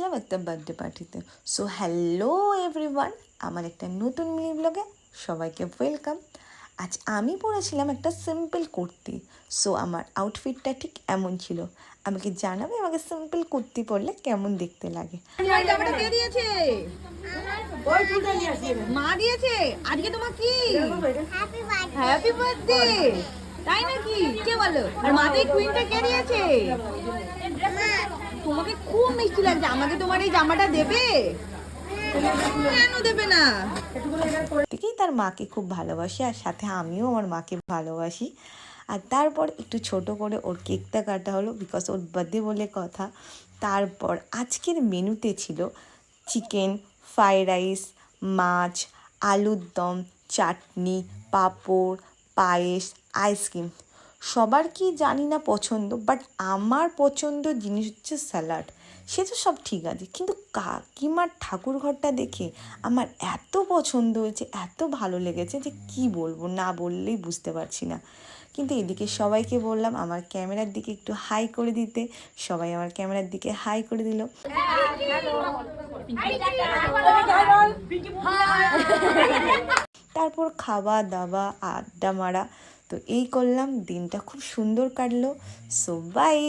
গেছিলাম একটা বার্থডে পার্টিতে। সো হ্যালো এভরিওয়ান, আমার একটা নতুন মিনি ব্লগে সবাইকে ওয়েলকাম। আজ আমি পরেছিলাম একটা সিম্পল কুর্তি। সো আমার আউটফিটটা ঠিক এমন ছিল। আমাকে জানাবে আমাকে সিম্পল কুর্তি পরলে কেমন দেখতে লাগে। মা দিয়েছে আজকে তোমার কি হ্যাপি বার্থডে, তাই নাকি? কে বলো? আর মাথায় কুইনটা কে দিয়েছে? তোমাকে খুব মিষ্টি লাগছে। আমাকে তোমার এই জামাটা দেবে? কেন দেবে না? থেকেই তার মাকে খুব ভালোবাসি, আর সাথে আমিও আমার মাকে ভালোবাসি। আর তারপর একটু ছোট করে ওর কেকটা কাটা হলো, বিকজ ওর বার্থডে বলে কথা। তারপর আজকের মেনুতে ছিল চিকেন, ফ্রাইড রাইস, মাছ, আলুর দম, চাটনি, পাঁপড়, পায়েস, আইসক্রিম। সবার কি জানি না পছন্দ, বাট আমার পছন্দ জিনিস হচ্ছে স্যালাড। সে তো সব ঠিক আছে, কিন্তু কাকিমার ঠাকুর ঘরটা দেখে আমার এত পছন্দ হয়েছে, এত ভালো লেগেছে যে কি বলবো, না বললেই বুঝতে পারছি না। কিন্তু এদিকে সবাইকে বললাম আমার ক্যামেরার দিকে একটু হাই করে দিতে, সবাই আমার ক্যামেরার দিকে হাই করে দিল। তারপর খাওয়া দাওয়া, আড্ডা মারা, তো এই করলাম। দিনটা খুব সুন্দর কাটলো। So by.